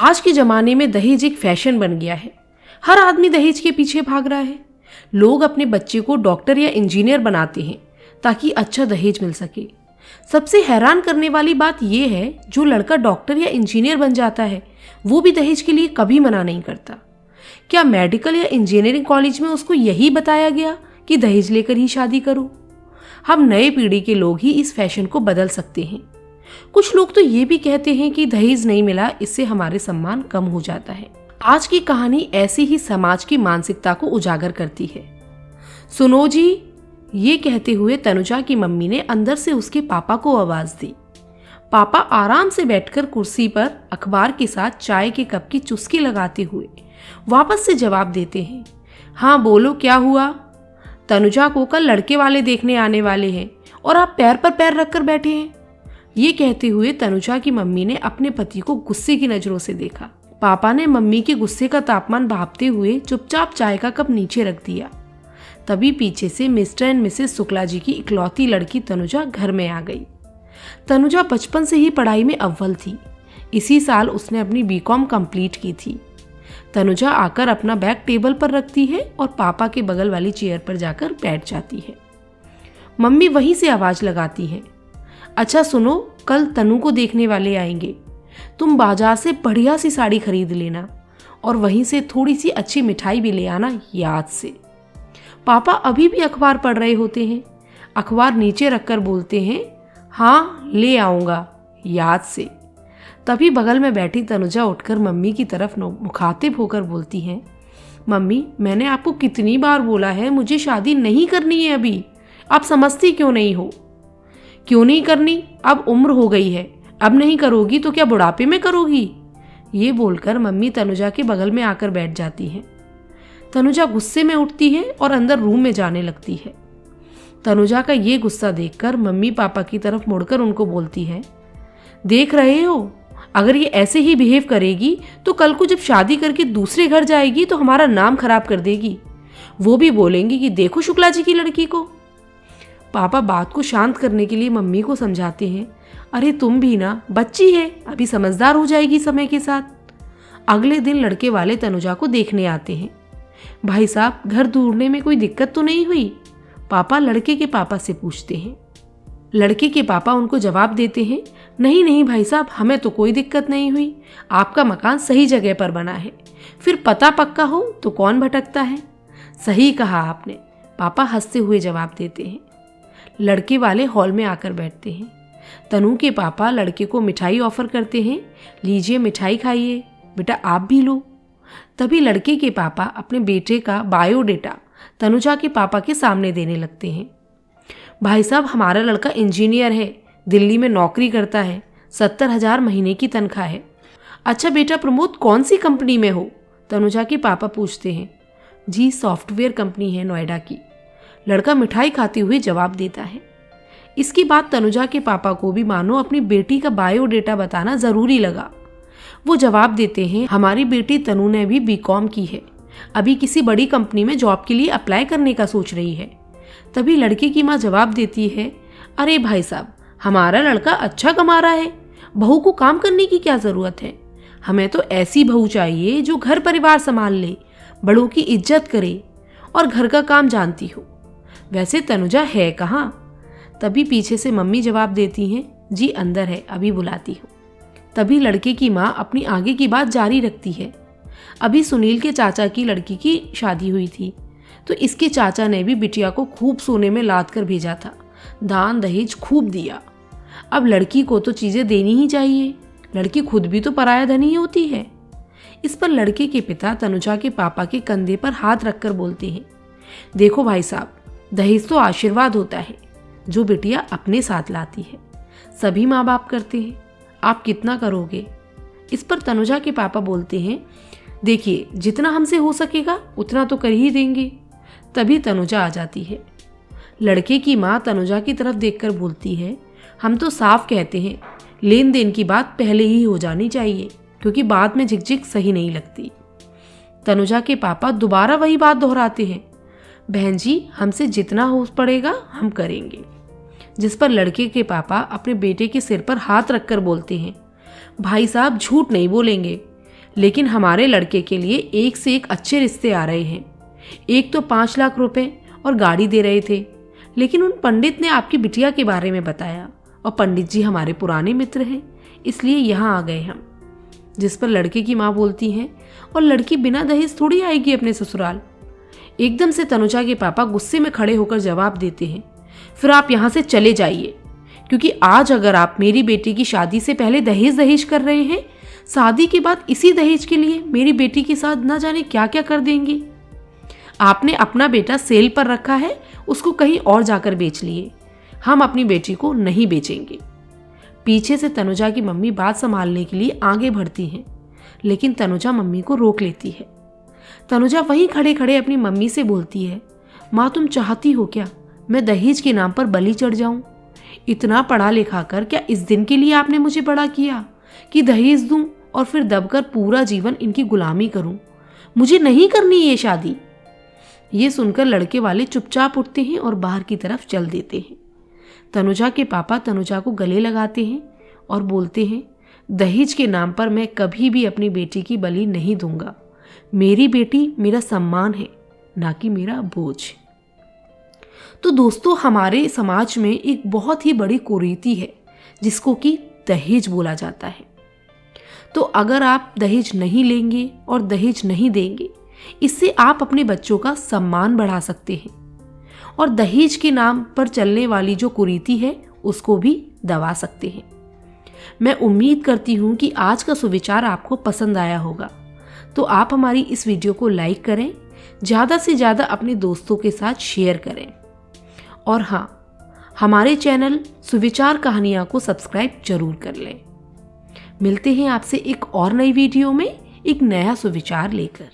आज के ज़माने में दहेज एक फैशन बन गया है। हर आदमी दहेज के पीछे भाग रहा है। लोग अपने बच्चे को डॉक्टर या इंजीनियर बनाते हैं ताकि अच्छा दहेज मिल सके। सबसे हैरान करने वाली बात यह है, जो लड़का डॉक्टर या इंजीनियर बन जाता है वो भी दहेज के लिए कभी मना नहीं करता। क्या मेडिकल या इंजीनियरिंग कॉलेज में उसको यही बताया गया कि दहेज लेकर ही शादी करो? हम नए पीढ़ी के लोग ही इस फैशन को बदल सकते हैं। कुछ लोग तो ये भी कहते हैं कि दहेज नहीं मिला, इससे हमारे सम्मान कम हो जाता है। आज की कहानी ऐसी ही समाज की मानसिकता को उजागर करती है। सुनो जी, ये कहते हुए तनुजा की मम्मी ने अंदर से उसके पापा को आवाज दी। पापा आराम से बैठकर कुर्सी पर अखबार के साथ चाय के कप की चुस्की लगाते हुए वापस से जवाब देते हैं। हाँ बोलो, क्या हुआ? तनुजा को कल लड़के वाले देखने आने वाले हैं और आप पैर पर पैर रखकर बैठे हैं। ये कहते हुए तनुजा की मम्मी ने अपने पति को गुस्से की नजरों से देखा। पापा ने मम्मी के गुस्से का तापमान भांपते हुए चुपचाप चाय का कप नीचे रख दिया। तभी पीछे से mister and Mrs Shukla ji की इकलौती लड़की तनुजा घर में आ गई। तनुजा बचपन से ही पढ़ाई में अव्वल थी। इसी साल उसने अपनी बीकॉम कंप्लीट की थी। तनुजा आकर अपना बैग टेबल पर रखती है और पापा के बगल वाली चेयर पर जाकर बैठ जाती है। मम्मी वहीं से आवाज लगाती है, अच्छा सुनो, कल तनु को देखने वाले आएंगे। तुम बाजार से बढ़िया सी साड़ी खरीद लेना और वहीं से थोड़ी सी अच्छी मिठाई भी ले आना याद से। पापा अभी भी अखबार पढ़ रहे होते हैं। अखबार नीचे रखकर बोलते हैं, हाँ ले आऊँगा याद से। तभी बगल में बैठी तनुजा उठकर मम्मी की तरफ मुखातिब होकर बोलती है, मम्मी मैंने आपको कितनी बार बोला है मुझे शादी नहीं करनी है अभी, आप समझती क्यों नहीं हो? क्यों नहीं करनी? अब उम्र हो गई है, अब नहीं करोगी तो क्या बुढ़ापे में करोगी? ये बोलकर मम्मी तनुजा के बगल में आकर बैठ जाती है। तनुजा गुस्से में उठती है और अंदर रूम में जाने लगती है। तनुजा का ये गुस्सा देखकर मम्मी पापा की तरफ मुड़कर उनको बोलती है, देख रहे हो, अगर ये ऐसे ही बिहेव करेगी तो कल को जब शादी करके दूसरे घर जाएगी तो हमारा नाम खराब कर देगी। वो भी बोलेंगी कि देखो शुक्ला जी की लड़की को। पापा बात को शांत करने के लिए मम्मी को समझाते हैं, अरे तुम भी ना, बच्ची है, अभी समझदार हो जाएगी समय के साथ। अगले दिन लड़के वाले तनुजा को देखने आते हैं। भाई साहब, घर ढूंढने में कोई दिक्कत तो नहीं हुई? पापा लड़के के पापा से पूछते हैं। लड़के के पापा उनको जवाब देते हैं, नहीं नहीं भाई साहब, हमें तो कोई दिक्कत नहीं हुई, आपका मकान सही जगह पर बना है, फिर पता पक्का हो तो कौन भटकता है। सही कहा आपने, पापा हंसते हुए जवाब देते हैं। लड़के वाले हॉल में आकर बैठते हैं। तनु के पापा लड़के को मिठाई ऑफर करते हैं, लीजिए मिठाई खाइए, बेटा आप भी लो। तभी लड़के के पापा अपने बेटे का बायोडेटा तनुजा के पापा के सामने देने लगते हैं। भाई साहब, हमारा लड़का इंजीनियर है, दिल्ली में नौकरी करता है, 70,000 महीने की तनख्वाह है। अच्छा बेटा प्रमोद, कौन सी कंपनी में हो? तनुजा के पापा पूछते हैं। जी सॉफ्टवेयर कंपनी है नोएडा की, लड़का मिठाई खाते हुए जवाब देता है। इसकी बात तनुजा के पापा को भी मानो अपनी बेटी का बायोडेटा बताना जरूरी लगा। वो जवाब देते हैं, हमारी बेटी तनु ने भी बीकॉम की है, अभी किसी बड़ी कंपनी में जॉब के लिए अप्लाई करने का सोच रही है। तभी लड़के की माँ जवाब देती है, अरे भाई साहब, हमारा लड़का अच्छा कमा रहा है, बहू को काम करने की क्या जरूरत है? हमें तो ऐसी बहू चाहिए जो घर परिवार संभाल ले, बड़ों की इज्जत करे और घर का काम जानती हो। वैसे तनुजा है कहाँ? तभी पीछे से मम्मी जवाब देती हैं, जी अंदर है, अभी बुलाती हूँ। तभी लड़के की माँ अपनी आगे की बात जारी रखती है, अभी सुनील के चाचा की लड़की की शादी हुई थी तो इसके चाचा ने भी बिटिया को खूब सोने में लाद कर भेजा था, दान दहेज खूब दिया। अब लड़की को तो चीजें देनी ही चाहिए, लड़की खुद भी तो पराया धनी होती है। इस पर लड़के के पिता तनुजा के पापा के कंधे पर हाथ रखकर बोलते हैं, देखो भाई साहब, दहेज तो आशीर्वाद होता है जो बिटिया अपने साथ लाती है, सभी माँ बाप करते हैं, आप कितना करोगे? इस पर तनुजा के पापा बोलते हैं, देखिए जितना हमसे हो सकेगा उतना तो कर ही देंगे। तभी तनुजा आ जाती है। लड़के की माँ तनुजा की तरफ देखकर बोलती है, हम तो साफ कहते हैं लेन देन की बात पहले ही हो जानी चाहिए, क्योंकि बाद में झिकझिक सही नहीं लगती। तनुजा के पापा दोबारा वही बात दोहराते हैं, बहन जी हमसे जितना हो पड़ेगा हम करेंगे। जिस पर लड़के के पापा अपने बेटे के सिर पर हाथ रखकर बोलते हैं, भाई साहब झूठ नहीं बोलेंगे, लेकिन हमारे लड़के के लिए एक से एक अच्छे रिश्ते आ रहे हैं। एक तो 5 लाख रुपए और गाड़ी दे रहे थे, लेकिन उन पंडित ने आपकी बिटिया के बारे में बताया और पंडित जी हमारे पुराने मित्र हैं, इसलिए यहाँ आ गए हम। जिस पर लड़के की माँ बोलती हैं, और लड़की बिना दहेज थोड़ी आएगी अपने ससुराल। एकदम से तनुजा के पापा गुस्से में खड़े होकर जवाब देते हैं, फिर आप यहाँ से चले जाइए, क्योंकि आज अगर आप मेरी बेटी की शादी से पहले दहेज कर रहे हैं, शादी के बाद इसी दहेज के लिए मेरी बेटी के साथ न जाने क्या क्या कर देंगे। आपने अपना बेटा सेल पर रखा है, उसको कहीं और जाकर बेच लिए। हम अपनी बेटी को नहीं बेचेंगे। पीछे से तनुजा की मम्मी बात संभालने के लिए आगे बढ़ती हैं, लेकिन तनुजा मम्मी को रोक लेती है। तनुजा वहीं खड़े खड़े अपनी मम्मी से बोलती है, माँ तुम चाहती हो क्या मैं दहेज के नाम पर बलि चढ़ जाऊं? इतना पढ़ा लिखा कर क्या इस दिन के लिए आपने मुझे बड़ा किया कि दहेज दूं और फिर दबकर पूरा जीवन इनकी गुलामी करूं? मुझे नहीं करनी ये शादी। ये सुनकर लड़के वाले चुपचाप उठते हैं और बाहर की तरफ चल देते हैं। तनुजा के पापा तनुजा को गले लगाते हैं और बोलते हैं, दहेज के नाम पर मैं कभी भी अपनी बेटी की बलि नहीं दूंगा। मेरी बेटी मेरा सम्मान है, ना कि मेरा बोझ। तो दोस्तों, हमारे समाज में एक बहुत ही बड़ी कुरीति है जिसको कि दहेज बोला जाता है। तो अगर आप दहेज नहीं लेंगे और दहेज नहीं देंगे, इससे आप अपने बच्चों का सम्मान बढ़ा सकते हैं और दहेज के नाम पर चलने वाली जो कुरीति है उसको भी दबा सकते हैं। मैं उम्मीद करती हूँ कि आज का सुविचार आपको पसंद आया होगा। तो आप हमारी इस वीडियो को लाइक करें, ज़्यादा से ज़्यादा अपने दोस्तों के साथ शेयर करें, और हाँ, हमारे चैनल सुविचार कहानियाँ को सब्सक्राइब जरूर कर लें। मिलते हैं आपसे एक और नई वीडियो में एक नया सुविचार लेकर।